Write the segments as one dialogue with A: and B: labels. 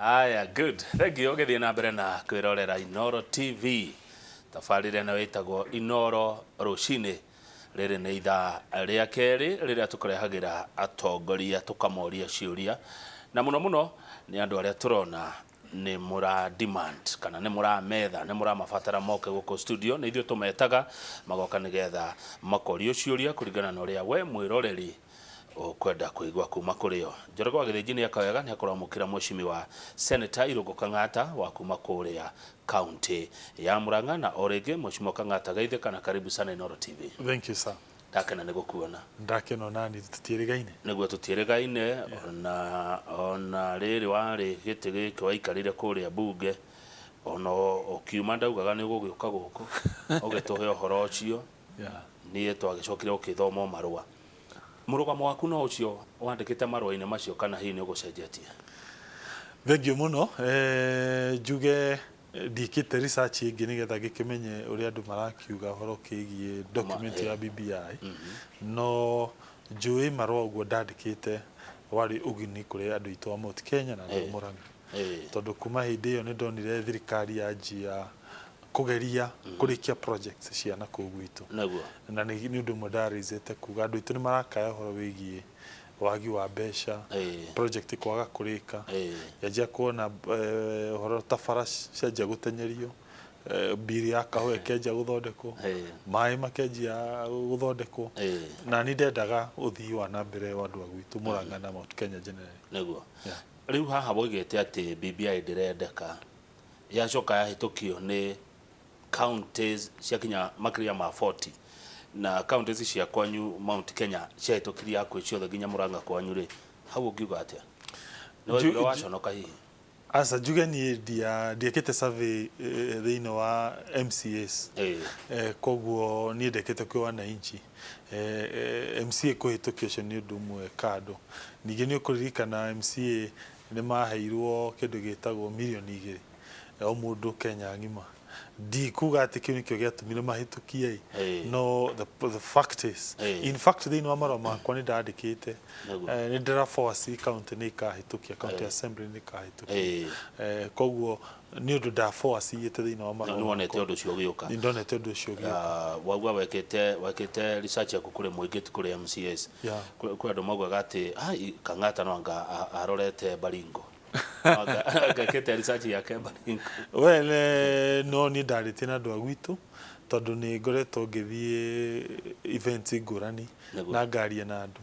A: Aya, good. Thank you. Githii na mbere na kwirorera Inoro TV. Tafarire na wetagwo Inoro Rucini. Riri ni ithaa ria keri riria tukurehagira atongoria tukamoria ciuria. Na muno ni andu aria turona ni mura demand kana ni mura metha ni mura mabatara moke guko studio ni ithuĩ tumetaga magoka nigetha makorio ciuria kuringana na uria we mwiroreri kwenda kuigwa kuma kurio. Njoroge wa Githĩnji ni akawega ni akoramukira mushimi wa Senator Irungu Kang'ata wa kuma kuria county ya Murang'a na orege mushimi Kang'ata gaithe kana karibu sana Inoro TV.
B: Thank you sir.
A: Ndakena ni gukuona.
B: Ndakena nani tutirigaine.
A: Niguo tutirigaine ona riri wari giti giki waikarire kuria bunge ona ukiuma ndaugaga ni gugiuka guku ugituhe uhoro ucio nie twagicokire ukithoma marua. Murugamo waku no ucio wandikite marua-ini macio kana hihi ni ugucenjetie?
B: Thank you muno. Njuge ndikite research ingi nigetha gikimenye uria andu marakiuga horo kigie document ya BBI. No njui marua uguo ndandikite wari ugini kuri andu itu a Mount Kenya na Murang'a. Tondu kuma hindi iyo ni ndonire thirikari yanjia kugeria kurikia projects cia na kuu gwitu na ni undu mdarizete kuga andu itu ni marakaya horo wigie wagi wa mbeca project kwaga kurika yajia kuona horo tabara cianjia gutenyerio biri ya kahũa ikenjia guthondekwo maĩ makenjia guthondekwo na ni ndendaga uthii wa na mbere wa andu a gwitu Murang'a na Mount Kenya generally
A: niguo riu haha boigete ati BBI ndirendeka yacoka yahitukio ni counties ciakinya makiria ma 40 na counties cia kwanyu Mount Kenya ciahitukiria akwe ciothe nginya Murang'a kwanyu ri hau ungiuga atia no waconoka hihi
B: asa njuge ni ndiekete survey thiini wa MCAs koguo ni ndekete kwa wananchi MCA kuhitukio cio ni undu umwe kado ningi ni ukuririkana MCA ni maheirwo kindu gitagwo milioni 2 o mundu Kenya ngima di kuga ati kiu nikio giatumire mahitukie no the fact is in fact they no amaro makwa ni ndandikite ni ndira force county ni kahitukia county assembly ni kahitukia koguo ni undu da force yete thina wa maro
A: ni wonete undu cio giuka
B: ni ndonete undu cio giuka
A: wagwa wekete research yaku kuri muingiti kuri MCS kwa andu magwaga ati Kang'ata no anga arorete Baringo agakete research yake Baringo
B: no ni ndarite na andu a gwitu tondu ni ngoretwo ngithie events ngurani na ngaria na andu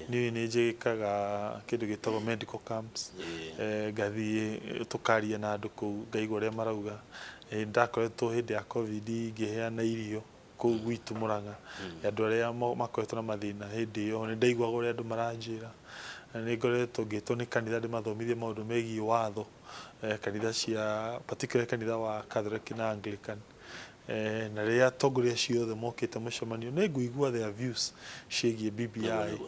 B: ni njikaga kindu gitagwo medical camps ngathie tukaria na andu ku ngaigua uria marauga ndakoretwo hindi ya covid ngiheana irio ku gwitu Murang'a andu aria makoretwo na mathina hindi iyo ni ndaigua uria andu maranjira ni ngoretwo ngitwo ni kanitha ndimathomithie maundu megie watho kanitha cia particular kanitha wa Catholic na Anglican na ria tongoria ciothe mokite mucemanio ni nguigua their views cigie BBI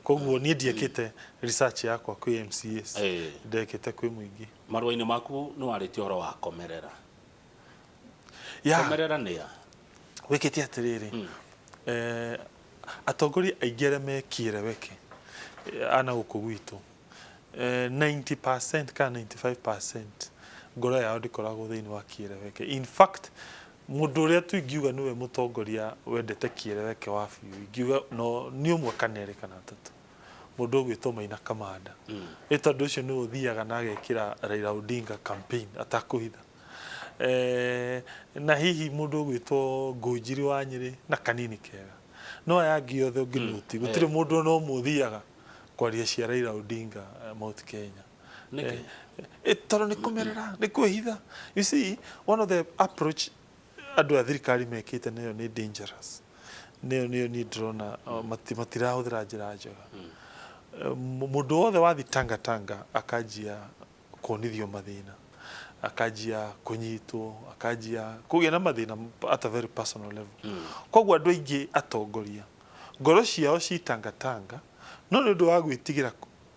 B: koguo ni ndiekite research yakwa kwi MCAs ndekite kwi muingi
A: marua-ini maku ni warite horo wa komerera komerera nia
B: wikite atiriri atongoria aingĩ arĩa mekire weke ana guku gwitu 90% kana 95% ngoro yao ndikoragwo thiini wa Kiereweke. In fact mundu uria tuingiuga niwe mutongoria wendete Kiereweke wa biu ingiuga no ni umwe kanere kana tatu mundu ugwitwo Maina Kamanda tondu ucio ni uthiaga na agekira Raila Odinga campaign atakuhitha na hihi mundu ugwitwo Ngunjiri wa Nyeri na kanini kega no yangi othe nginuti gutire mundu no muthiaga kwaria cia Raila Odinga Mount Kenya tondu ni kumerera ni kwihitha. You see one of the approach andu a thirikari mekite nayo ni dangerous nayo ni ndrona matirahuthira njira njega mundu wothe wathi tanga akajia kuonithio mathina akajia kunyitwo akajia kugia na mathina at a very personal level koguo andu aingi atongoria ngoro ciao citanga no ni undu wa gwitigira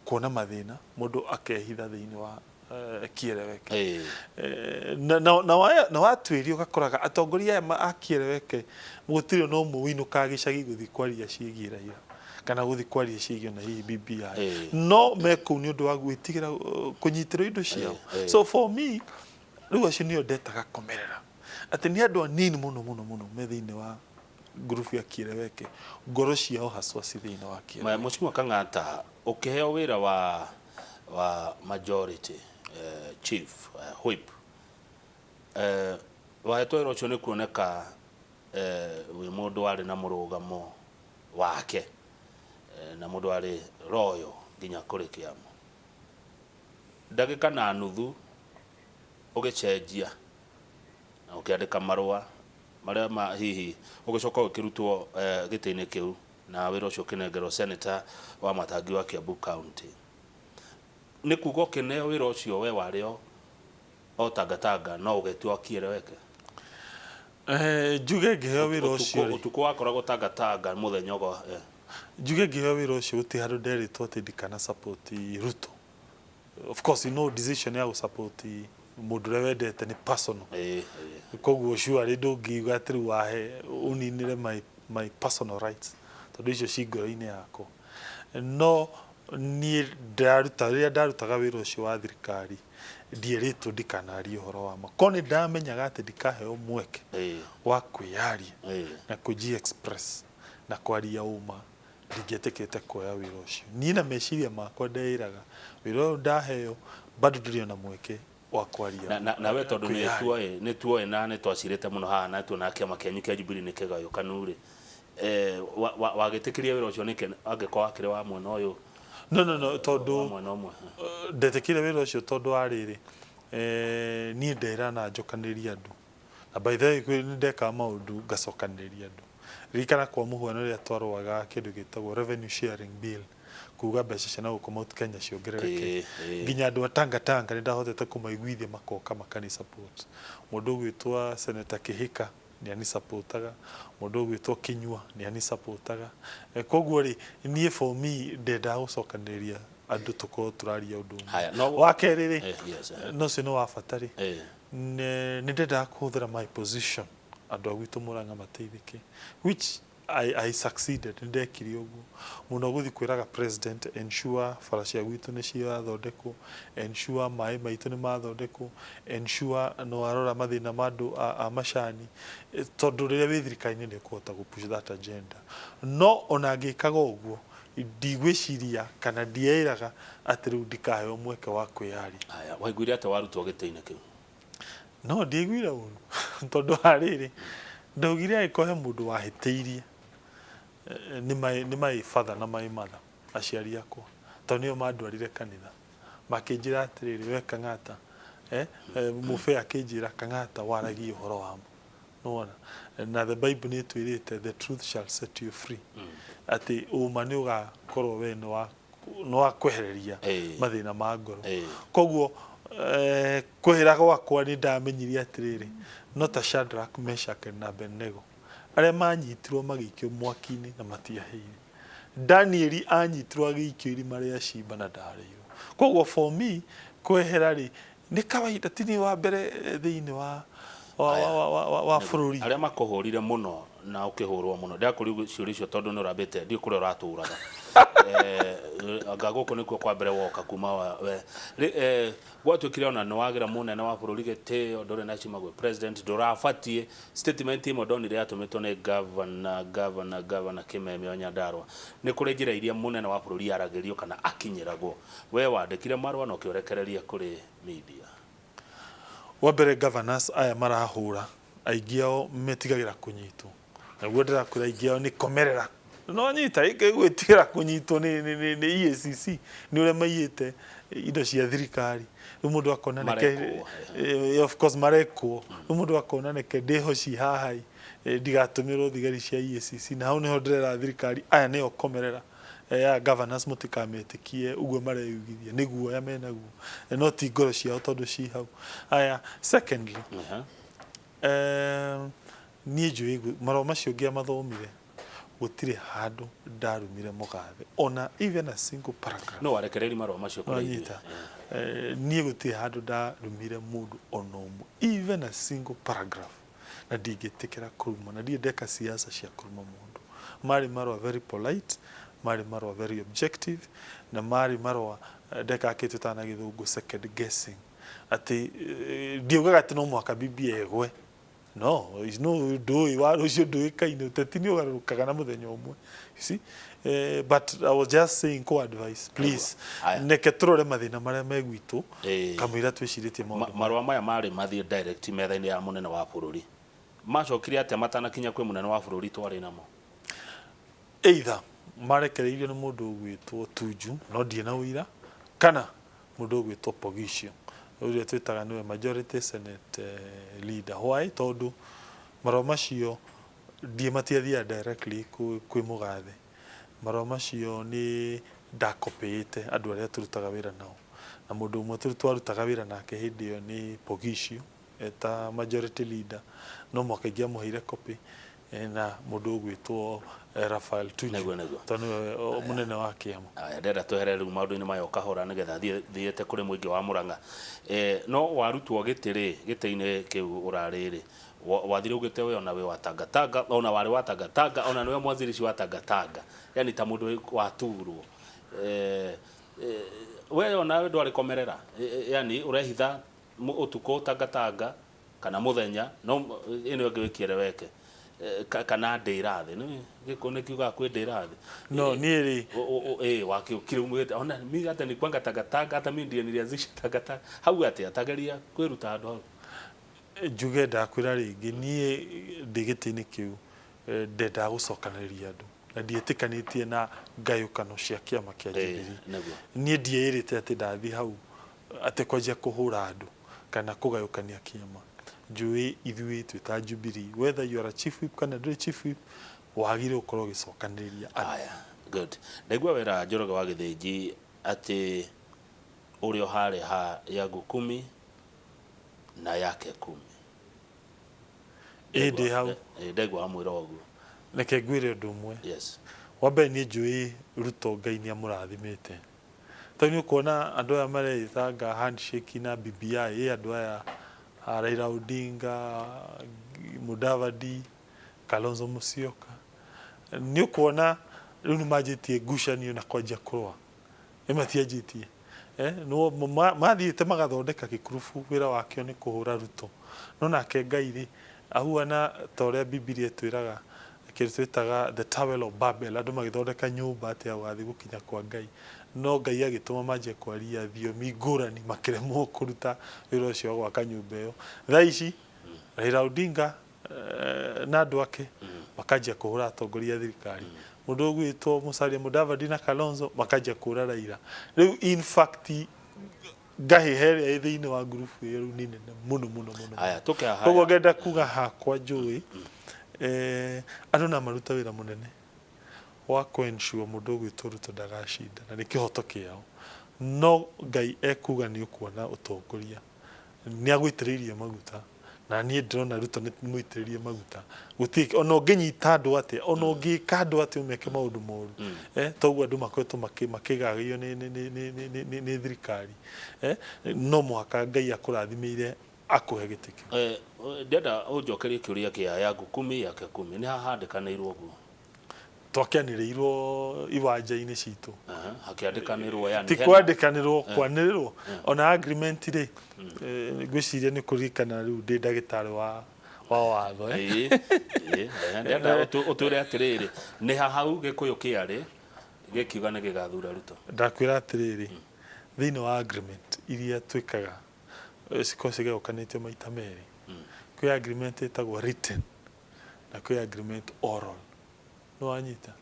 B: kuona mathina mundu akehitha thiini wa Kiereweke na watwirio gakoraga atongoria a Kiereweke gutire no muwinuka gicagi guthi kwaria ciigie Raila kana guthi kwaria ciigio na hii BBI no meko ni undu wa gwitigira kunyitira indo ciao. So for me riu acio nio ndetaga komerera ati ni andu anini muno me thiini wa group ya Kieleweke ngoro ciao haswa ci thiini wa Kieleweke.
A: Mheshimiwa Kang'ata, ukiheo wira wa majority chief whip wahetwo wira ucio ni kuoneka wi mundu wari na murugamo wake na mundu wari royo nginya kuri kiamo ndagika na nuthu ugicenjia na ukiandika marua maria hihi ugicoka ukirutwo gitini kiu na wira ucio kinengerwo senator wa Matangi wa Kiambu County ni kugo kineo wira ucio we wario o tangatanga no ugetwa Kieleweke.
B: Njuge ngiheo wira ucio
A: utuko wakoragwo tangatanga muthenya go
B: njuge ngiheo wira ucio uti handu nderitwo ati ndikana support Ruto. Of course you know decision ya support mundu ria wendete ni personal koguo sure ndungiuga ati wahe uninire my personal rights tondu icio cingoro-ini yako no ni ndarutaga wira ucio wa thirikari ndieritwo ndikanarie uhoro wa ma koni ndamenyaga ati ndikaheo mweke wa kwiyaria na kuji express na kwaria uma ndingetekete kuoya wira ucio ni na meciria makwa ndeiraga wira uyu ndaheo bado ndirio na mweke wa kwaria
A: na we tondu ni tuoe na ni twacirite muno haha na tu na kiama kenyu kia Jubilee ni kigayo kanuri wagitikiria wira ucio nike angikwa akire wa mwena uyu
B: no tondu ndetekire wira ucio tondu ariri ni ndera na njokaniria andu na by the way ni ndeka maundu ngacokaniria andu rikana kwa muhwano ria twarwaga kindu gitagwo revenue sharing bill kuga mbeca cia guku Mount Kenya ciongerereke nginya andu atanga ni ndahotete kumaiguithia makoka makani support mundu gwitwa Senator Kihika ni ani supportaga mundu gwitwa Kinyua ni ani supportaga koguo ri nie for me ndenda gucokaniria andu tuko turaria undu wa keriri no sino wa fatari ni ndenda kuhuthira my position andu agwitu Murang'a mateithike which I succeeded ndekiri uguo muno guthi kwiraga president ensure faracia gwitu ni ciathondekwo ensure mai maitu ni mathondekwo ensure no arora mathina mandu a macani tondu riria wi thirikari-ini ni kuhota gupush that agenda no ona ngikaga uguo ndigwiciria kana ndieiraga ati riu ndikaheo mweke wa kwiyari
A: waiguire ati warutwo gitini kiu
B: no ndigwira uru tondu hariri ndaugire aikohe mundu wahiteirie ni my father na my mother aciari akwa tondu nio mandwarire kanitha makinjira atiriri we Kang'ata mufe akinjira Kang'ata waragia uhoro wa no na the Bible ni twirite the truth shall set you free ati uma ni ugakorwo we no akwehereria mathina ma ngoro koguo kwihira gwakwa ni ndamenyirie atiriri no ta Shadrach, Meshach na Abednego aria manyitirwo magikio mwaki-ini na matiaheire Danieli anyitirwo agikio irima ria cimba na ndareirwo koguo for me kwehera ri ni kawaida tini wa mbere thiini wa bururi
A: aria makuhurire muno na ukihurwo muno ndakuri ciuri cio tondu ni urambite ndi kuri uraturaga agaguko nikuo kwa mbere woka kuma we gwatwikire ona no wagira munene wa bururi gitio ndore na cimagwe president ndurafatie statement imo ndonire atumitwo ni governor Kimeme wa Nyandarua ni kuri njira iria munene wa bururi aragerio kana akinyiragwo we wandikire marwa no kiorekereria kuri media
B: wa mbere governors aya marahura aigiao metigagira kunyitwo naguo ndirakwira aigiao ni komerera no nyita igwitira kunyitwo ni EACC ni ure maiyite indo cia thirikari mundu akona neke of course mareko mundu akona neke ndeho ci hahai ndigatumirwo thigari cia EACC na hau niho ndirera thirikari aya nio komerera ya governors mutikametikie uguo mareyugithia niguo ya menaguo no ti ngoro ciao tondu ci hau aya secondly nie njui maroma macio ngia mathomire gutire handu ndarumire mugathe ona even a single paragraph
A: no warekereri maroma macio kuri
B: nie gutire handu ndarumire mundu ona umwe even a single paragraph na ndingitikira kuruma na ndie ndeka siasa cia kuruma mundu mari marwa very polite mari marwa very objective na mari marwa ndeka kitu tana githungu second guessing ati ndiugaga ati no mwaka bibi egwe no is no do wa rucio do kaino tetini ugarukaga na muthenya umwe you see but I was just saying co advice please neke turore mathina maria megwitu kamwira twiciritie
A: marwa maya mari mathie direct metha-ini ya munene wa bururi macokire atia matanakinya kwi munene wa bururi twari namo
B: either marekereirio ni mundu ugwitwo Tuju no ndie na uira kana mundu ugwitwo Pogishio uria twitaga niwe majority senate leader why tondu marwa macio ndie matiathia directly kwi mugathe marwa macio ni ndakopeite andu aria turutaga wira nao na mundu umwe turutaga wira nake hindi iyo ni Pogishio eta majority leader no mwakaingia muheire copy na mundu ugwitwo Rafael Tuju tonu munene wa kiama
A: ndenda twehere riu maundu-ini mayo kahora nigetha thiete kuri muingi wa Murang'a no warutwo gitĩ-ini kiu urariri wathire ugite we ona we wa Tangatanga ona wari wa Tangatanga ona niwe mwanzirici wa Tangatanga yani ta mundu wa turwo we ona we ndwari komerera yani urehitha utuko Tangatanga kana muthenya no ino ngiwikire weke kana ndirathi ni gikone kiuga kwi ndirathi
B: no nieri
A: wakiukire umwete ona mi hata ni kwanga Tangatanga hata mi ndieniria zici Tangatanga hau ati atageria kwiruta andu hau
B: njuge ndakwira ringi nie ndigiti-ini kiu ndenda gucokaniria andu na ndiĩtĩkanĩtie na ngayũkano cia kĩama kĩa Jubilee niĩ ndiĩrĩte atĩ ndathi hau atĩ kwanjia kũhũra andũ kana kũgayũkania kĩama njũĩ ithuĩ twĩ ta Jubilee whether you are a chief whip kana ndũrĩ chief whip wagire ũkorwo ũgĩcokanĩrĩria
A: aya good ndaigua wĩra Njoroge wa Gĩthĩnji atĩ ũrĩ o harĩ ha yangu 10 na yake 10
B: ndi hau
A: ndaigua amwĩra ũguo
B: reke ngwĩre ũndũ ũmwe
A: yes
B: wambe niĩ njũĩ Ruto Ngai nĩ amũrathimĩte tondũ nĩ ũkuona andũ aya marethanga handshake na BBI andũ aya Raila Odinga Mudavadi Kalonzo Musyoka nĩ ũkuona rĩu nĩ manjĩtie ngucanio na kwanjia kũrũa matianjĩtie no mathiĩte magathondeka gĩkurubu wĩra wakĩo nĩ kũhũra Ruto no nake Ngai rĩ ahuana ta ũrĩa Bibilia ĩtwĩraga kĩrĩa twĩtaga the Tower of Babel andũ magĩthondeka nyũmba atĩ ya gũthiĩ gũkinya kwa Ngai no Ngai agĩtũma manjie kwaria thiomi ngũrani makĩremwo kũruta wĩra ũcio wa gwaka nyũmba ĩyo thaa ici Raila Odinga na andũ ake makanjia kũhũra atongoria thirikari mundu ũgwĩtwo Musalia Mudavadi na Kalonzo makanjia kũhũra Raila rĩu in fact ngahĩhe thĩinĩ wa ngurubu ĩyo rĩu nĩ nene mũno mũno mũno
A: aya tukĩa haya
B: koguo ngenda kuga hakwa njũĩ andũ na maruta wĩra mũnene wa kũensure mũndũ ũgwĩtwo Ruto ndagashinda na nĩ kĩhoto kĩao no Ngai ekuga nĩ ũkuona ũtongoria nĩ agũitĩrĩirie maguta na niĩ ndĩrona Ruto nĩ mũitĩrĩrie maguta gũtirĩ ona ũngĩnyita andũ atĩa ona ũngĩka andũ atĩa ũmeke maũndũ moru toguo andũ makoretwo makĩgagio nĩ thirikari no mũhaka Ngai akũrathimĩire akũhe gĩtĩ kĩu
A: ndenda ũnjokerie kĩũria kĩa yangu 10 yake 10 nĩ hahandĩkanĩirwo ũguo
B: twakĩanĩrĩirwo iwanja-inĩ citũ
A: hakĩandĩkanĩrwo yani
B: ti kwandĩkanĩrwo kwanĩrĩrwo ona agreement rĩ ngwĩciria nĩ kũririkana rĩu ndĩ ndagĩtarĩ wa watho
A: ndenda ũtwĩre atĩrĩrĩ nĩ hau Gĩkũyũ kĩarĩ gĩkiuga nĩ gĩgathura Ruto
B: ndakwĩra atĩrĩrĩ thĩinĩ wa agreement iria twĩkaga cikorwo cigayũkanĩtio maita merĩ kwĩ agreement ĩtagwo written na kwĩ agreement oral no anyita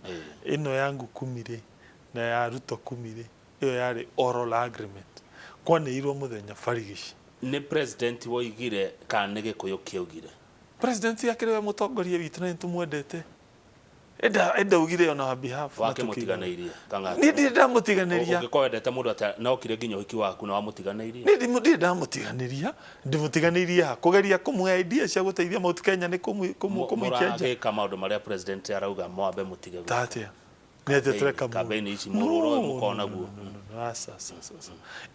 B: ino yangu 10 rĩ na ya Ruto 10 rĩ iyo yarĩ oral agreement kwanĩirwo mũthenya barigici
A: nĩ president woigire kana nĩ Gĩkũyũ kĩaugire
B: president yake we mũtongoria witũ na nĩtũmwendete enda ugire on behalf
A: wake mũtiganĩirie
B: kanga nĩ ndamũtiganĩria
A: ũngĩkorwo wendete mũndũ atĩ no kire nginya ũhiki waku na wamũtiganĩirie
B: nĩ ndamũtiganĩria ndĩmũtiganĩirie ha kũgeria kũmũhe idea cia gũteithia Mount Kenya nĩ kũmũikenja
A: mũragĩka maũndũ marĩa president arauga mwambe mũtige
B: tatia nĩ atĩtũreka
A: campaign ici mũrũro mũkona guo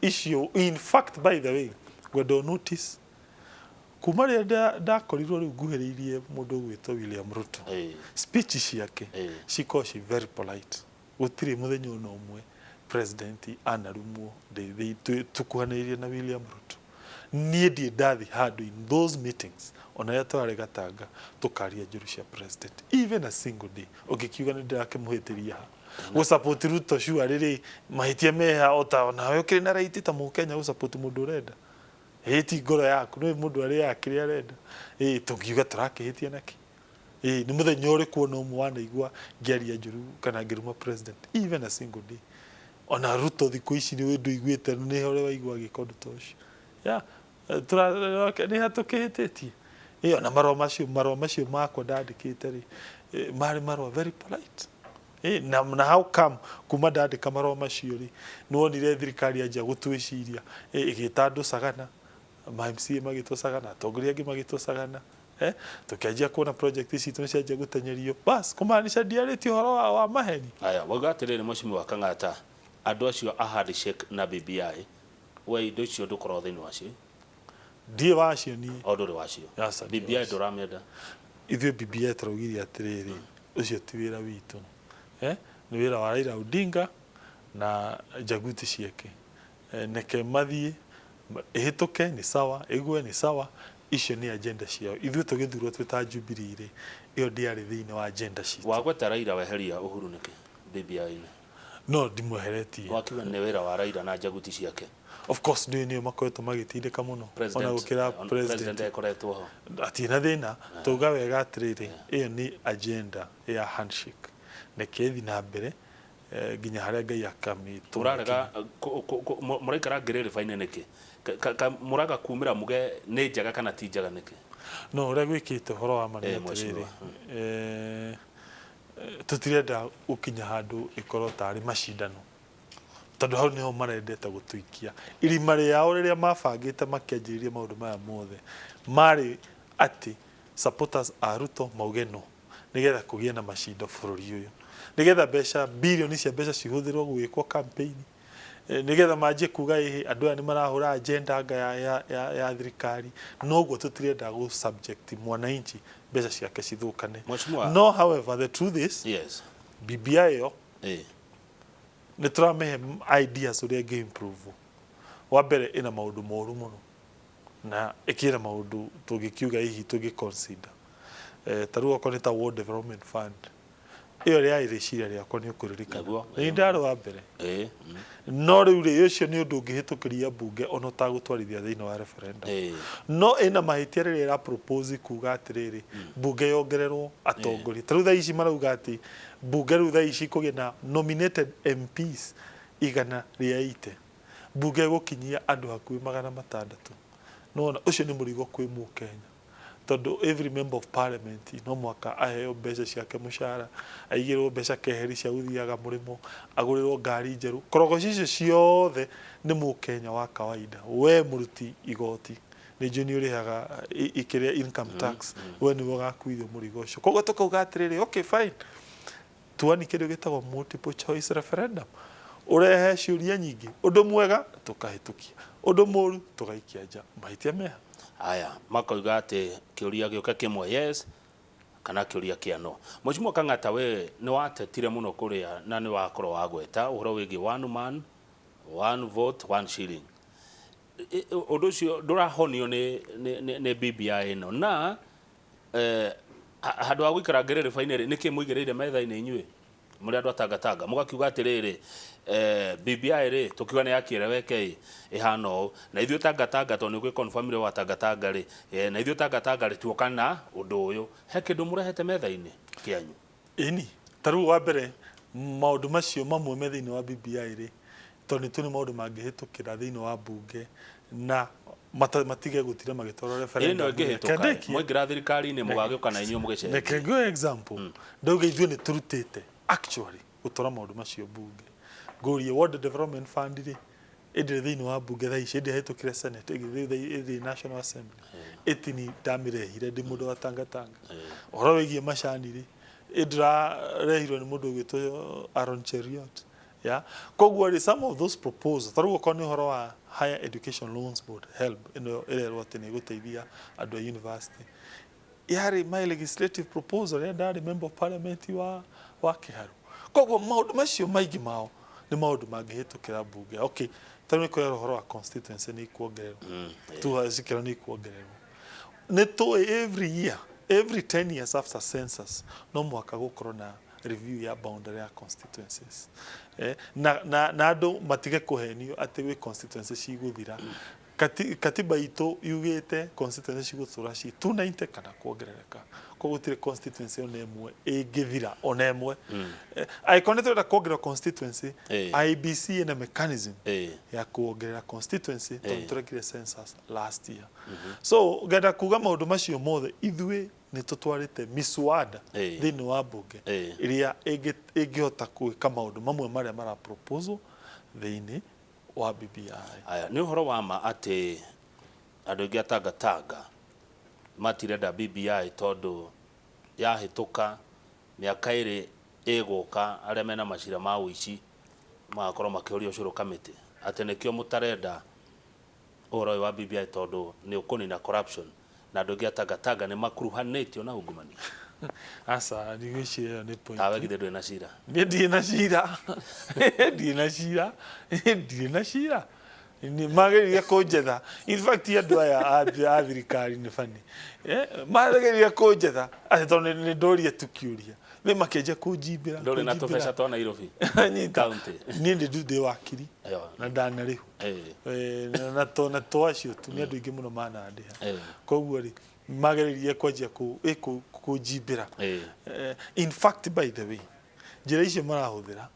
B: icio in fact by the way gwendo notice kuma rĩrĩa ndakorirwo rĩu nguhĩrĩirie mũndũ ũgwĩtwo William Ruto speech ciake she very polite gutire muthenya ona umwe president anarumwo tukuhanĩrĩirie na William Ruto. Niĩ ndiĩ ndathi handũ in those meetings ona ya twarĩ Gatanga tukaria njũru cia president even a single day ũngĩkiuga nĩ ndĩrakĩmũhĩtĩria go support Ruto sure rĩrĩ mahĩtia meha ota onawe ũkĩrĩ na right ta Mũkenya go support mũndũ ũrenda hĩti ngoro yaku nĩ mũndũ arĩa akĩrĩa arenda tũngiuga tũrakĩhĩtia naki nĩ mũthenya ũrĩkũ ona ũmwe wanaigua ngĩaria njũru kana ngĩruma president even a single day ona Ruto thikũ ici nĩ wĩndũ iguĩte nĩ hore waigua gĩko ũndũ ta ũcio nĩ hatũkĩhĩtĩtie ona marũa macio makwa ndandĩkĩte rĩ marĩ marũa very polite na how come kuma ndandĩka marũa macio rĩ nĩwonire thirikari yanjia gũtwĩciria ĩgĩta andũ Sagana ma-MCA magĩtwo Sagana atongoria angĩ magĩtwo Sagana tukĩanjia kuona project ici citũ nĩcianjia gũtenyerio bas kũmaanisha ndiarĩtie ũhoro wa maheni.
A: Aya wauga atĩrĩrĩ Mheshimiwa Kang'ata andũ acio a handshake na BBI we indo icio ndũkorwo thĩinĩ wacio
B: ndiĩ wacio niĩ
A: ndũrĩ wacio BBI ndũramĩenda
B: ithuĩ BBI tũraugire atĩrĩrĩ ũcio ti wĩra witũ nĩ wĩra wa Raila Odinga na Jaguti ciake neke mathiĩ ĩhĩtũke nĩ sawa ĩgwe nĩ sawa icio nĩ agenda ciao ithuĩ tũgĩthurwo twĩ ta Jubilee rĩ ĩyo ndĩarĩ thĩinĩ wa agenda citũ.
A: Wagweta Raila weheria Uhuru nĩkĩ BBI-inĩ?
B: No ndimweheretie
A: wakiuga nĩ wĩra wa Raila na Jaguti ciake.
B: Of course nĩo makoretwo magĩtindĩka mũno ona gũkĩra president
A: ekoretwo ho
B: atina thĩna tuga wega atĩrĩrĩ ĩyo nĩ agenda ya handshake nĩkĩthi na mbere nginya harĩa Ngai akamĩtũ
A: turarega mũraikara ngĩrĩrĩba-inĩ nĩkĩ mũraga kumĩra muge nĩ njaga kana ti njaga nĩkĩ?
B: No ũrĩa gwĩkĩte ũhoro wa ma nĩ atĩrĩrĩ tũtirenda gũkinya handũ ĩkorwo tarĩ macindano tondũ hau nĩho marendete gũtũikia irima rĩao rĩrĩa mabangĩte makĩanjĩrĩria maũndũ maya mothe marĩ atĩ supporters a Ruto mauge no nĩgetha kũgĩe na macindo bũrũri ũyũ nĩgetha mbeca bilioni cia mbeca cihũthĩrwo gwĩkwo campaign nĩgetha manjie kuga andũ aya nĩ marahũra agenda ya thirikari noguo tũtirenda gũ subject mwananchi mbeca ciake cithũkane. No however the truth is
A: yes
B: BBI yo nĩ tũramehe ideas ũrĩa ĩngĩ improve wa mbere ĩna maũndũ moru mũno na ĩkĩra maũndũ tũngĩkiuga hihi tũngĩ consider tarĩu okorwo nĩ ta World Development Fund ĩyo rĩarĩ rĩciria rĩakwa nĩ ũkũririkana nĩ ndarĩ wa mbere no rĩu rĩ ũcio nĩ ũndũ ũngĩhĩtũkĩria mbunge ona ũtagũtwarithia thĩinĩ wa referendum no ĩna mahĩtia rĩrĩa ĩra propose kuga atĩrĩrĩ mbunge yongererwo atongoria tarĩu thaa ici marauga atĩ mbunge rĩu thaa ici kũgĩa na nominated MPs 180 mbunge gũkinyia andũ hakuhĩ 600 nona ũcio nĩ mũrigo kwĩ Mũkenya tondũ every member of parliament no mwaka aheo mbeca ciake mũcara aigĩrwo mbeca keheri cia gũthiaga mũrĩmo agũrĩrwo ngari njerũ korogoci icio ciothe nĩ Mũkenya wa kawaida we mũruti igoti nĩ njũĩ ũrĩhaga ikĩrĩa income tax we nĩwe ũgakuithio mũrigo ũcio koguo tũkauga atĩrĩrĩ okay fine tuani kĩndũ gĩtagwo multiple choice referendum ũrehe ciũria nyingĩ ũndũ mwega tũkahĩtũkia ũndũ mũru tũgaikia nja mahĩtia meha.
A: Aya makoiga atĩ kĩũria gĩũka kĩmwe yes kana kĩũria kĩa no. Mheshimiwa Kang'ata we nĩ watetire mũno kũrĩa na nĩ wakorwo wagweta ũhoro wĩgiĩ one man one vote one shilling ũndũ ũcio ndũrahonio nĩ BBI ĩno na handũ ha gũikara ngĩrĩrĩba-inĩ nĩkĩ mũigĩrĩire metha-inĩ inyuĩ mũrĩ andũ atangatanga mũgakiuga atĩrĩrĩ BBI rĩ tũkiuga nĩ yakĩreweke ĩhana ũũ na ithuĩ tangatanga tondũ nĩ gũgĩconfirmire wa tangatanga rĩ na ithuĩ tangatanga rĩ tuoka na ũndũ ũyũ he kĩndũ mũrehete metha-inĩ kĩanyu?
B: Ĩni tarĩu wa mbere maũndũ macio mamwe me thĩinĩ wa BBI rĩ tondũ nĩ maũndũ mangĩhĩtũkĩra thĩinĩ wa mbunge na matige gũtira magĩtwarwo referendum
A: mũingĩra thirikari-inĩ mũgagĩũka na inyuĩ mũgĩcenjia.
B: Reke nguhe example ndauga ithuĩ nĩ tũrutĩte actually gũtwara maũndũ macio mbunge ngũrie World Development Fund rĩ ĩndĩrĩ thĩinĩ wa mbunge thaa ici ĩndĩhĩtũkire Senate ĩndĩ National Assembly ĩtini ndamĩrehire ndĩ mũndũ wa tangatanga ũhoro wĩgiĩ macani rĩ ĩndĩrarehirwo nĩ mũndũ ũgĩtwo Aaron Cheriot koguo rĩ some of those proposals tarĩu okorwo nĩ ũhoro wa Higher Education Loans Board HELB ĩno ĩrerwo atĩ nĩ ĩgũteithia andũ a university yarĩ my legislative proposal ndarĩ member of parliament wa Kĩharũ koguo maundu macio maigi mao ni maundu mangĩhĩtũkĩra mbunge. Okay, tarĩu nĩ kwĩrwo ũhoro wa constituency nĩ ikuongererwo tu cikĩrwo nĩ ikuongererwo. Nĩ tũĩ every year, every 10 years after census no mwaka gũkorwo na review ya boundary ya constituencies. Na andũ matige kũhenio atĩ gwĩ constituency cigũthira. Katiba itũ yugĩte constituency cigũtũra ci 290 kana kuongerereka. Koguo gũtirĩ constituency ona ĩmwe ĩngĩthira ona ĩmwe. Angĩkorwo nĩ tũrenda kuongerera constituency, IEBC ĩna mechanism ya kuongerera constituency tondũ tũrekire census last year. So ngenda kuga maũndũ macio mothe ithuĩ nĩ tũtwarĩte miswada thĩinĩ wa mbunge ĩrĩa ĩngĩhota gwĩka maũndũ mamwe marĩa mara proposal thĩinĩ wa BBI.
A: Aya nĩ ũhoro wa ma atĩ andũ aingĩ atangatanga matirenda BBI tondũ yahĩtũka mĩaka ĩrĩ ĩgũka arĩa mena macira ma ũici magakorwo makĩũria ũcũrũ kamĩtĩ atĩ nĩkĩo mũtarenda ũhoro ũyũ wa BBI tondũ nĩ ũkũnina corruption na andũ aingĩ atangatanga nĩ makuruhanĩtio na ungumania.
B: Asa ndigwĩciria nĩ point.
A: Tawe githĩ ndwĩ na cira?
B: Niĩ ndirĩ na cira. Ndirĩ na cira. Ni magĩrĩire kũnjetha. In fact andũ aya a thirikari nĩ bani. Magĩrĩire kũnjetha atĩ tondũ nĩ ndoria tukĩũria. Nĩ makĩnja kũnjimbĩra.
A: Ndũrĩ na tũbeca twa Nairobi county.
B: Niĩ ndĩ wakiri na ndanarĩhu. Na to acio tu nĩ andũ aingĩ mũno manandĩha. Koguo rĩ magĩrĩire kwanjia kũnjimbĩra. In fact by the way njĩra icio marahũthĩra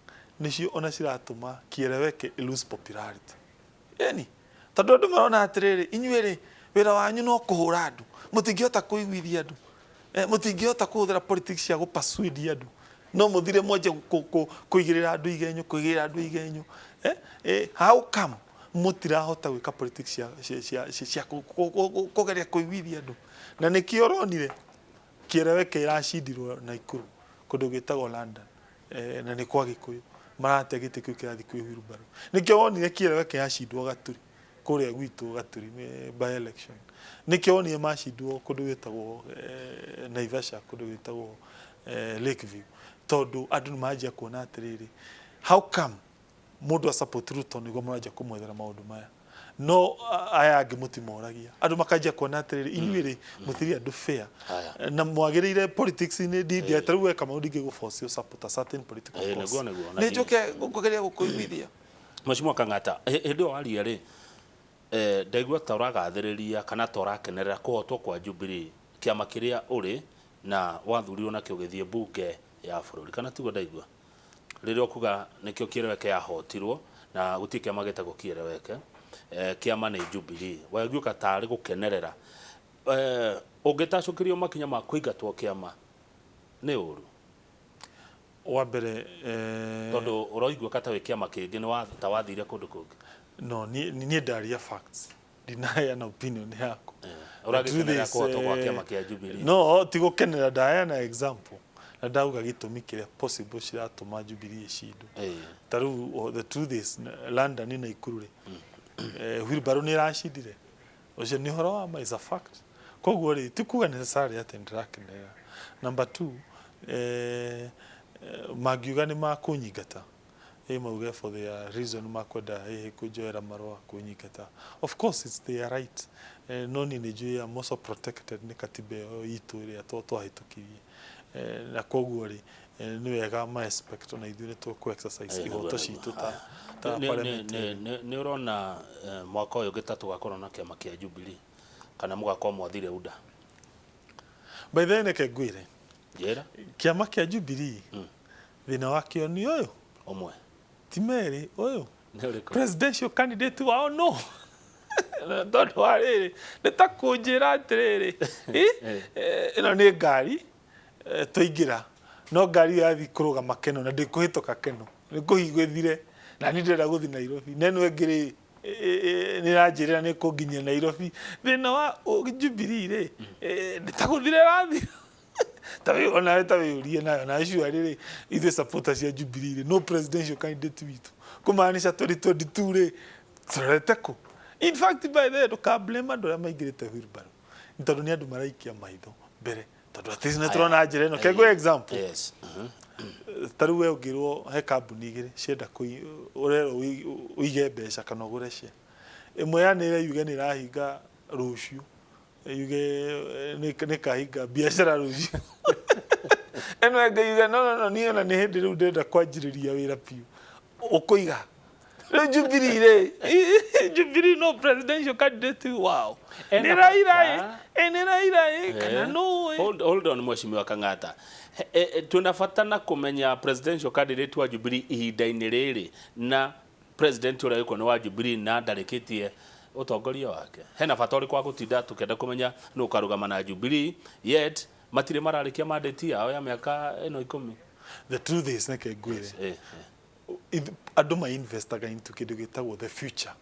B: nĩcio ona ciratũma Kĩeleweke lose popularity. Yani tondũ andũ marona atĩrĩrĩ inyuĩ rĩ wĩra wanyu no kũhũra andũ mũtingĩhota kũiguithia andũ mũtingĩhota kũhũthĩra politics cia gũpersuade andũ no mũthire mwenje kũigĩrĩra andũ igenyo how come mũtirahota gwĩka politics cia kũgeria kũiguithia andũ na nĩkĩo ũronire Kĩeleweke ĩracindirwo Naikuru kũndũ gwĩtagwo London na nĩ kwa Gĩkũyũ marate gĩtĩ kĩu kĩrathi kwĩ wheelbarrow. Nĩkĩo wonire Kĩeleweke yacindwo Gaturi kũrĩa gwitũ Gaturi by election. Nĩkĩo wonire macindwo kũndũ gwĩtagwo Naivasha kũndũ gwĩtagwo Lakeview tondũ andũ nĩ manjia kuona atĩrĩrĩ how come mũndũ a support Ruto nĩguo maranjia kũmwethera maũndũ maya no aya angĩ mũtimoragia andũ makanjia kuona atĩrĩrĩ inyuĩ rĩ mũtiri andũ fair na mwagĩrĩire politics nĩ ndithia tarĩu weka maũndũ ingĩ gũforce support a certain political cause nĩ njoke gũkũgeria gũkũiguithia.
A: Mheshimiwa Kang'ata hĩndĩ ĩyo waria rĩ ndaigua ta ũragathĩrĩria kana ta ũrakenerera kũhotwo kwa Jubilee kĩama kĩrĩa ũrĩ na wathurirwo nakĩo gĩthiĩ mbunge ya bũrũri kana tiguo ndaigua rĩrĩa ũkuga nĩkĩo Kĩeleweke yahotirwo na gũtirĩ kĩama gĩtagwo Kĩeleweke kĩama nĩ Jubilee waiguĩka tarĩ gũkenerera ũngĩtacũkĩrio makinya ma kũingatwo kĩama nĩ ũru
B: wa mbere
A: tondũ ũroigua ta wĩ kĩama kĩngĩ nĩ ta wathire kũndũ kũngĩ.
B: No niĩ ndaria facts ndinaheana opinion yaku
A: ũragĩkenerera kũhotwo kwa kĩama kĩa Jubilee.
B: No ti gũkenera ndaheana example na ndauga gĩtũmi kĩrĩa possible ciratũma Jubilee ĩcindwo. Tarĩu the truth is London na Naikuru rĩ wheelbarrow nĩ ĩracindire ũcio nĩ ũhoro wa ma is a fact. Koguo rĩ ti kuga necessarily atĩ ndĩrakenerera. Number 2 magiuga nĩ makũnyingata mauge for their reason makwenda kũnjoera marũa kũnyingata. Of course it's their right. No niĩ nĩnjũĩ am also protected nĩ katiba ĩyo itũ ĩrĩa twahĩtũkirie na koguo rĩ nĩ wega ma expect ona ithuĩ nĩ tũkũ exercise ihoto citũ ta parliament.
A: Nĩ ũrona mwaka ũyũ gĩtatũ gakorwo na kĩama kĩa Jubilee kana mũgakorwo mwathire UDA?
B: By the way nĩke ngwĩre
A: njĩra
B: kĩama kĩa Jubilee thĩna wakĩo nĩ ũyũ
A: ũmwe
B: ti merĩ ũyũ presidential candidate wao no tondũ wa rĩrĩ nĩ ta kũnjĩra atĩrĩrĩ ĩno nĩ ngari tũingĩra no ngari yathi kũrũgama Keno na ndĩkũhĩtũka Keno nĩ kũhingũthire na nĩ ndĩrenda gũthiĩ Nairobi na ĩno ĩngĩ nĩ ranjĩrĩra nĩ kũnginyia Nairobi. Thĩna wa Jubilee rĩ nĩ ta gũthire rathi tawe ona tawe urie nayo na issue rĩrĩ ithe supporters cia Jubilee no presidential candidate witũ kumaanisha 2022 rĩ turete ku. In fact by the way ndũkablame andũ arĩa maingĩrĩte wheelbarrow tondũ nĩ andũ maraikia maitho mbere tondũ at least nĩ tũrona njĩra ĩno kegwe example taru we ungirwo he kambuni igiri cienda urero uige mbeca kana ugure share imwe yanire yuge ni rahinga ruciu yuge ni kahinga biashara ruciu eno yuge no ni ona ni hindi riu ndenda kwanjiriria wira piu ukuiga Jubilee no presidential candidate. Wow. Ni Raila kana no.
A: Hold on Mheshimiwa Kang'ata. Tunafatana kumenya presidential candidate wa Jubilee ihinda-inĩ rĩrĩ na president ũrĩa yuko wa Jubilee na ndarĩkĩtie ũtongoria wake. Hena bata ũrĩkũ wa gũtinda tukenda kumenya nũ karũgama na Jubilee yet matirĩ mararĩkia mandate yao ya mĩaka ĩno 10.
B: The truth is neke ngwire. Andũ ma investaga into kindu gitagwo the future.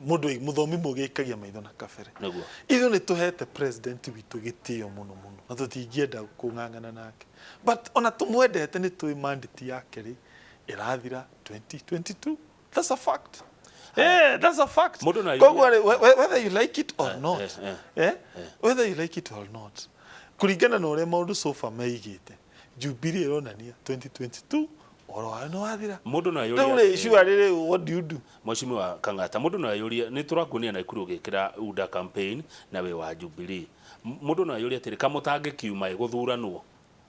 B: Mundu muthomi mugikagia maitho na kabere.
A: Naguo.
B: Ithu ni tuhete president witu gitio muno na tutingienda kung'ang'ana nake. But ona tumwendete ni tui mandate yake ri irathira 2022. That's a fact. That's a fact. Whether you like it or not. Whether you like it or not. Kuringana na ure maundu so far meigite. Jubilee ironania 2022 no athira
A: mundu na yuria
B: sure what do you do
A: Mheshimiwa Kang'ata mundu na yuria ni turakunia na ikuru gikira UDA campaign na we wa Jubilee mundu na yuria tiri kamutange kiuma iguthuranwo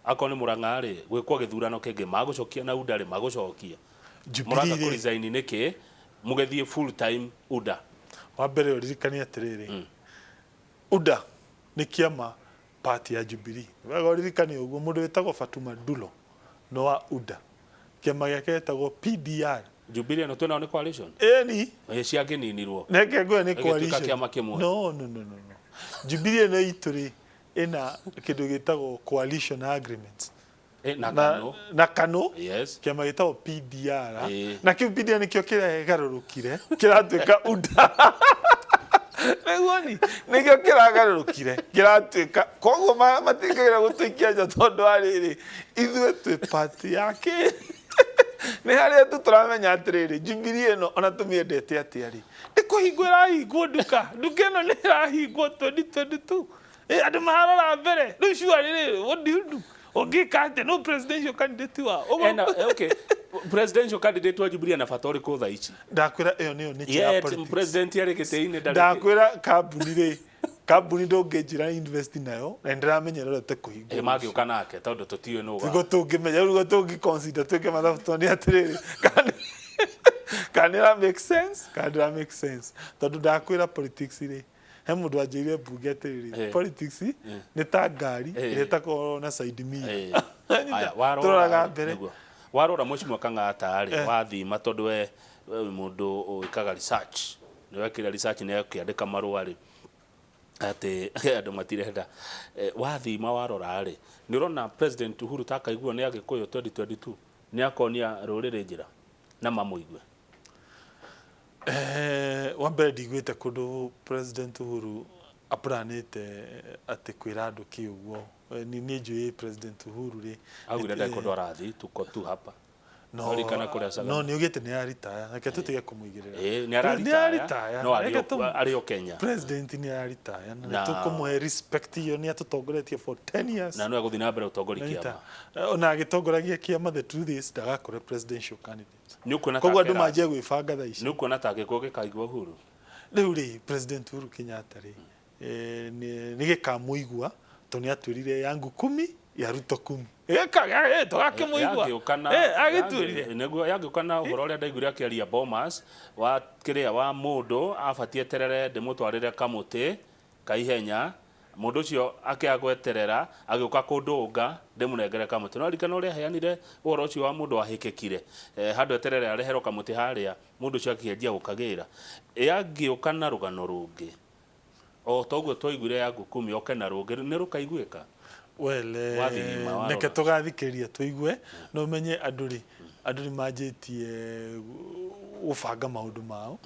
A: akoni murang'ari gwikwa githurano kenge magucokia na UDA ri magucokia Jubilee ku resign niki mugethie full time UDA
B: wa mbere uririkania atiriri UDA ni kiama party ya Jubilee wega uririkania uguo mundu wetagwo Fatuma Dulo no wa UDA kiama gĩake gĩtagwo PDR
A: Jubilee no twena ni coalition
B: ni
A: ciake ninirwo
B: neke ngwe ni coalition
A: kiama kimwe
B: no Jubilee no ituri ina kindu gĩtagwo coalition agreements na kano
A: yes
B: kiama gĩtagwo PDR na kiu PDR nikio kiragarurukire kiratuika UDA Negoni nikio kiragarurukire kiratuika koguo matingagira gutuikia nja tondu ariri ithuĩ twĩ party yake ni haria tu turamenya atiriri Jubilee no ona tumiendete atiari ikuhingura hingwo nduka ino ni rahingwo 2022 andu maharora mbere riu sure what do you do ogikate no presidential candidate wa
A: okay presidential candidate wa Jubilee na bata ũrĩkũ thaa ici
B: ndakwira iyo niyo ni chia politics
A: president yari gĩtĩ-inĩ
B: ndakwira kambuni ndũngĩnjĩra invest nayo na ndiramenyerera te kũhingwo
A: magĩũka nake tondũ tũtiũĩ nũũ
B: tigo tũngĩmenya rĩu tũngĩconsider twĩke mathabu tondũ atirĩrĩ kanĩra make sense tondũ ndakwĩra politics rĩ he mũndũ anjĩrire mbunge atĩrĩrĩ politics nĩ ta ngari ĩrĩa ĩtakoragwo na side mirror tũroraga mbere
A: warora Mheshimiwa Kang'ata rĩ wathima tondũ we mũndũ ũikaga research nĩ wekĩra research nĩ akĩandĩka marũa rĩ ati andu matirenda wathima warora rĩ nĩ ũrona President Uhuru takaigua nĩ agĩkũyũ 2022 nĩ akonia rũrĩrĩ njĩra na mamũigue
B: wa mbere ndigwĩte kũndũ President Uhuru aplanĩte atĩ kwĩra andũ kĩũguo ni njũĩ President Uhuru rĩ
A: augire ndekũndũ arathi tuko tu hapa
B: no nĩ ugĩte nĩ aritaya reke tũtige kũmũigĩrĩra
A: nĩ aritaya no arĩ o Kenya
B: president nĩ aritaya na tũkũmũhe respect iyo nĩ atutongoretie for 10 years
A: na no agũthiĩ na mbere ũtongoria kĩama
B: ona agĩtongoragia kĩama the truth is ndagakore presidential candidate
A: nĩ ũkuona
B: koguo andũ manjie gwĩbanga thaa ici
A: nĩ ũkuona ta gĩkuũ gĩkaigua Uhuru
B: rĩu rĩ President Uhuru Kenyatta rĩ nĩ gĩkamũigua tondũ nĩ atwĩrire yangu 10 ya Ruto 10 tũgakĩmũigua agĩtwĩrire
A: nĩguo yagĩũkana ũhoro ũrĩa ndaiguire akĩaria Bomas wa kĩrĩa wa mũndũ abatie terere ndĩmũtwarĩre kamũtĩ kaihenya mũndũ ũcio akĩagweterera agĩũka kũndũnga ndĩmũnengere kamũtĩ no arikana ũrĩa aheanire ũhoro ũcio wa mũndũ wahĩkĩkire handũ eterere areherwo kamũtĩ harĩa mũndũ ũcio akĩanjia gũkagĩra yagĩũka na rũgano rũngĩ o toguo twaiguire yangu 10 oke na rũngĩ nĩ rũkaiguĩka
B: neke tũgathikĩrĩria tũigue no menye andũ nĩ manjĩtie gũbanga maũndũ mao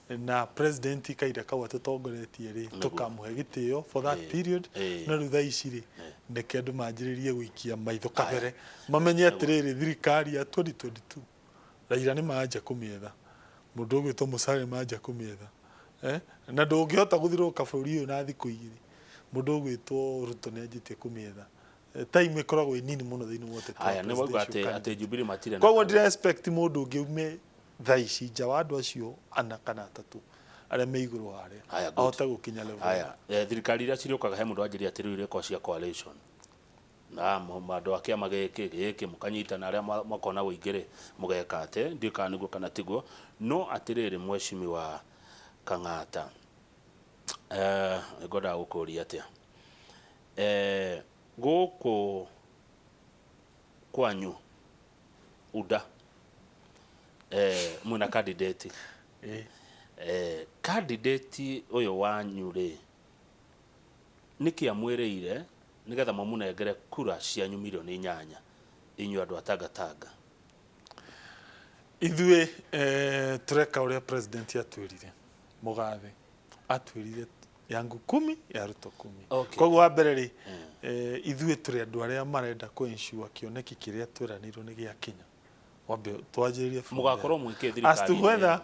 B: na president kaida kau atutongoretie rĩ tũkamũhe gĩtĩo for that period no rĩu thaa ici rĩ neke andũ manjĩrĩrie gũikia maitho kabere mamenye atĩrĩrĩ thirikari ya 2022 Raila nĩ manja kũmĩetha mũndũ ũgwĩtwo Musalia manja kũmĩetha na ndũngĩhota gũthirũka bũrũri ũyũ na thikũ igĩrĩ mũndũ ũgwĩtwo Ruto nĩ anjĩtie kũmĩetha time ikoragwo nini muno thiini wote
A: aya nä wauga atä Jubilee matirä
B: koguo ndira expect mundu ungi ume thaa ici nja wa andu acio ana kana atatu aria me iguru haria ahota gukinya level
A: aya thirikari iria ciriokaga he mundu wanjiria atä rä u irä cia coalition na andå a kä ama gä kä må kanyitana arä a makona gå ingä rä må geka atä ndiä kana nä guo kana tiguo no atä rä rä mwecimi wa Kang'ata ngwendaga gå kå ria atä a gå kå kwanyu UDA mwina candidate candidate uyu wanyu ri niki amwirire nigetha mamunengere kura cianyu milioni 8 inyu andu atangatanga
B: ithue tureka uria president atwirire mugathe atwirire yangu 10 ya Ruto 10 koguo wa mbere ri ithue turi andu aria marenda ku ensure kioneki kiria twiranirwo ni gia Kenya wambe twanjiririe
A: mugakorwo mwike thirikari
B: as to whether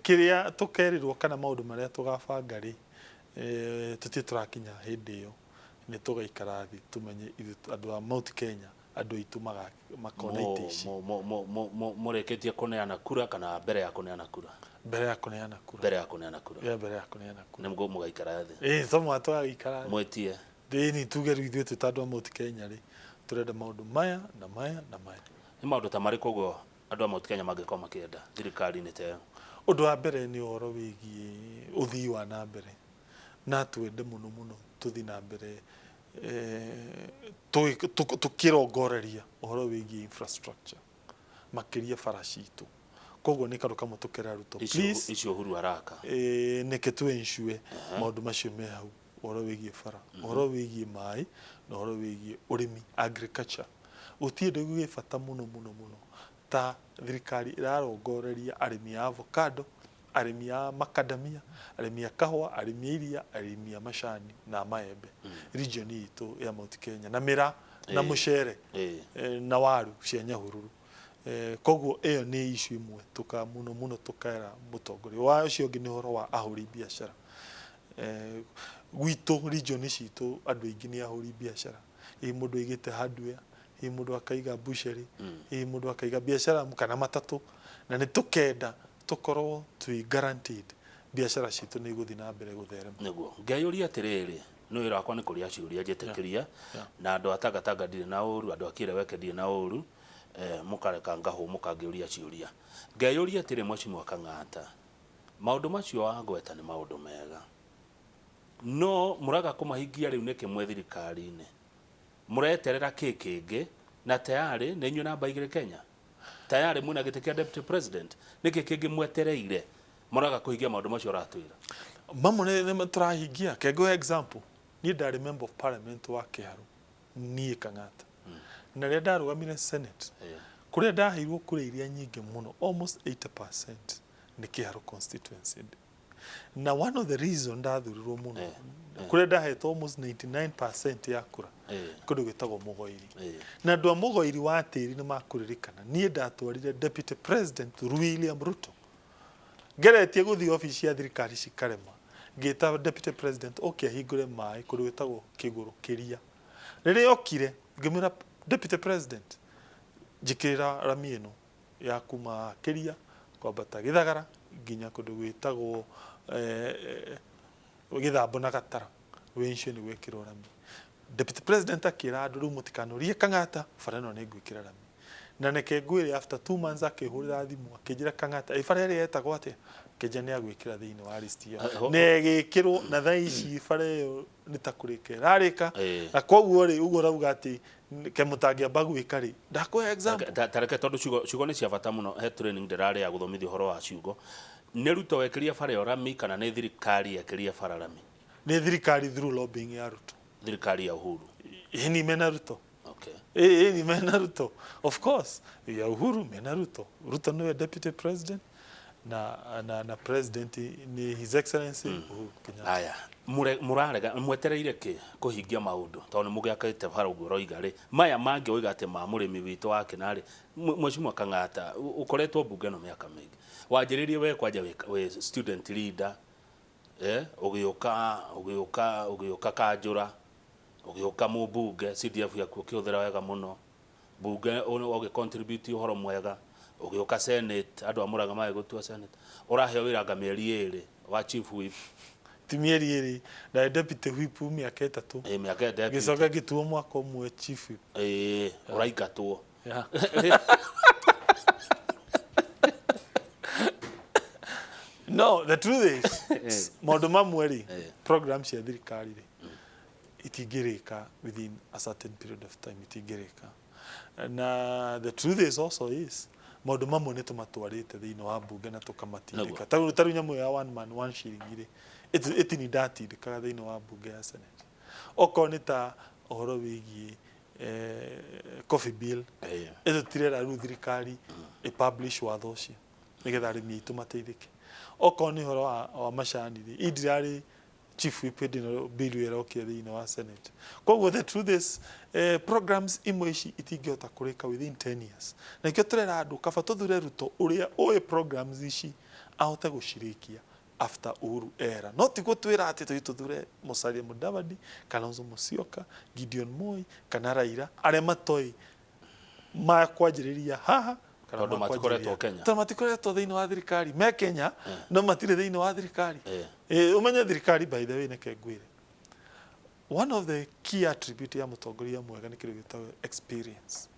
B: kiria tukerirwo kana maundu maria tugabanga ri tuti turakinya hindi iyo ni tugaikara thi tumenye andu a Mount Kenya andu aitu makona itici
A: mureketie kuneana kura kana mbere ya kuneana kura
B: mbere ya kuneana kura
A: mbere ya kuneana kura
B: mbere ya kuneana kura
A: nimgo mugaikara thi
B: somo tugagikara
A: mwetie
B: thini tugeru ithuĩ tũtandu a Mount Kenya ri turenda maundu maya na maya na maya
A: ni maundu ta mariko guo andu a Mount Kenya mangĩkorwo makĩenda thirikari nĩ teo
B: undu wa mbere ni ũhoro wĩgiĩ ũthii wa na mbere na twende muno muno tuthi na mbere tukirongoreria ũhoro wĩgiĩ infrastructure makiria bara citũ koguo nĩ karuka mũtukĩra Ruto please
A: icio huru haraka
B: nĩke tu ensure maundu macio me hau ũhoro wĩgiĩ bara ũhoro wĩgiĩ maĩ na ũhoro wĩgiĩ ũrĩmi agriculture gũtirĩ ndĩ bata muno muno muno ta thirikari irarongoreria arĩmi a avocado arĩmi a macadamia arĩmi a kahũa arĩmi a iria arĩmi a macani na maembe region itũ ya Mount Kenya na mĩra na mũcere na waru cia Nyahururu koguo ĩyo nĩ issue imwe tuka muno muno tukaera mũtongoria wa ũcio ũngĩ nĩ ũhoro wa ahũri biacara gwitũ region citũ andũ aingĩ nĩ ahũri biacara mũndũ aigĩte hardware mũndũ akaiga butchery mũndũ akaiga biacara kana matatu na nĩ tukenda tukorwo twi guaranteed biacara citũ nĩ igũthi na mbere gũtherema
A: niguo ngeyũria atiriri no ira kwa nĩ kũria ciũria njĩtĩkĩria na andũ atangatanga ndirĩ na ũru andũ akĩre weke ndirĩ na ũru mũkareka ngahũmũka ngĩũria ciũria ngeyũria atĩrĩ mwecimi wa Kang'ata maũndũ macio wagweta nĩ maũndũ mega no mũraga kũmahingia rĩu nĩkĩ mwe thirikari-inĩ mureterera kĩngĩ na tayari nĩ inyuĩ namba 2 Kenya tayari mwina gĩtĩ kĩa deputy president nĩkĩ kĩngĩ mwetereire mũraga kũhingia maũndũ macio ratwĩra
B: mamwe nĩ tũrahingia kengwe example niĩ ndarĩ member of parliament wa Kĩharũ niĩ Kang'ata na rĩrĩa ndarũgamire senate kũrĩa ndaheirwo kura iria nyingĩ mũno almost 80% nĩ Kĩharũ constituency na one of the reason ndathurirwo mũno kũrĩa ndahetwo almost 99% ya kura kũndũ gwĩtagwo Mũgoiri na andũ a Mũgoiri wa tĩri nĩ makũririkana niĩ ndatwarire deputy president William Ruto ngeretie gũthiĩ ofici ya thirikari cikarema ngĩta deputy president ahingũre maĩ kũndũ gwĩtagwo Kĩgũrũ Kĩria rĩrĩa okire ngĩmwĩra deputy president njĩkĩrĩra rami ĩno ya kuma Kĩria kwambata Gĩthagara nginya kũndũ gwĩtagwo Gĩthambo na Gatara wencio nĩ gwĩkĩrwo rami deputy president akĩra andũ rĩu mũtikanũrie Kang'ata bara ĩno nĩ ngwĩkĩra rami na neke ngwĩre after 2 months akĩhũrĩra thimũ akĩnjĩra Kang'ata bara ĩrĩa yetagwo atĩa kĩnja nĩ agwĩkĩra thĩinĩ wa list ĩyo na ĩgĩkĩrwo na thaa ici bara ĩyo nĩ ta kũrĩka ĩrarĩka na koguo rĩ ũguo rauga atĩ ke mũtangĩamba gwĩka rĩ ndakũhe example
A: tareke tondũ ciugo nĩ cia bata mũno he training ndĩrarĩ ya gũthomithia ũhoro wa ciugo nĩ Ruto wekĩria bara ĩyo rami kana nĩ thirikari yekĩria bara rami
B: nĩ thirikari through lobbying ya Ruto
A: thirikari ya Uhuru
B: ni mena Ruto ni mena Ruto of course ya Uhuru mena Ruto nĩwe deputy president na president ni his excellency Uhuru Kenyatta
A: aya murarega mwetereire kĩ kũhingia maũndũ tondũ nĩ mũgĩakĩte bara ũguo roiga rĩ maya mangĩ oiga atĩ ma mũrĩmi witũ wa Kinari mwecimi wa Kang'ata ũkoretwo mbunge ĩno mĩaka mĩingĩ wanjĩrĩrie we kwanja we student leader ũgĩũka kanjũra Ugioka mu bunge CDF yaku ukihũthĩra wega muno bunge ugi contribute uhoro mwega ugioka senate andu amuraga mae gutua senate uraheo wira nga mĩeri 2 wa chief whip
B: ti mĩeri 2 na deputy whip miaka 3
A: miaka deputy
B: gicoka gituo mwaka umwe chief whip
A: uraingatwo
B: no the truth is maundu mamwe ri programs cia thirikari ri itingirika within a certain period of time itingirika na the truth is also is maundu mamwe ni tumatwarite thiini wa bunge na tukamatindika taru nyamu ya one man one shilling ri itini ndatindikaga thiini wa bunge ya senate oko ni ta ohoro wigie coffee bill ito tirera ru thirikari publish watho ucio nigetha arimi itu mateithike oko ni horo wa macani ri idirari chief whip dino bill yerokia thiini wa senate koguo the truth is programs imwe ici itingihota kurika within 10 years na ikio turera andu kaba tuthure ruto uria oe programs ici ahote gucirikia after Uhuru era not gutwira ati tuthure Musalia Mudavadi Kalonzo Musyoka Gideon Moi kana Raila aria matoi ma kwanjiriria haha
A: kana matikoretwo Kenya
B: matikoretwo thiini wa thirikari me Kenya no matire thiini wa thirikari umenye thirikari by the way neke ngwire one of the key attribute ya mutongoria mwega ni kindu gitagwo experience.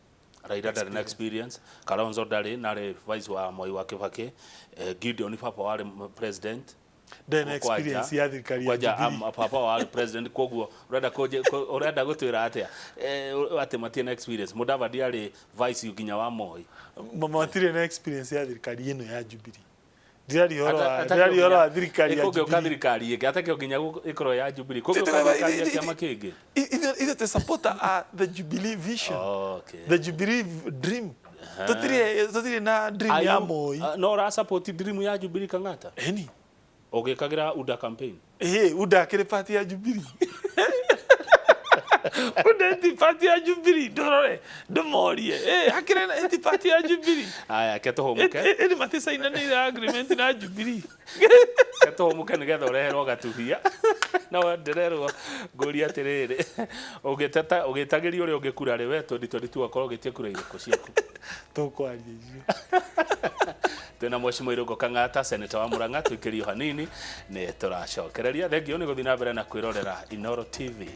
A: Raila ndari na experience, Kalonzo ndari nari vice wa Moi wa Kibaki, Gideon papa wari president
B: then experience ya thirikari ya Jubilee
A: papa wari president koguo urenda gutwira atia ati matie na experience Mudavadi ari vice uginya wa Moi
B: matire na experience ya thirikari ino ya Jubilee dirari horo wa thirikari ya
A: Jubilee koguo thirikari yake atake uginya ikoro ya Jubilee koguo thirikari ya kiama kingi
B: either the supporter the Jubilee vision the Jubilee dream tutire na dream ya Moi
A: no ra support dream ya Jubilee kangata
B: eni
A: ogekagira UDA campaign
B: UDA kire party ya Jubilee UDA ti party ya Jubilee ndomorie hakire na ti party ya Jubilee
A: aya keto homuke
B: eni matisa ina ni agreement na Jubilee
A: keto homuke nigetha ureherwo gatuhia na ndererwo nguri atiriri ugitagiria uri ungikura ri we 2022 akorwo gitie kura iriko ciaku
B: tukwaria icio
A: twina Mheshimiwa Irungu Kang'ata senator wa Murang'a twikirio hanini ni turacokereria thengio ni guthina mbere na kwirorera Inooro TV.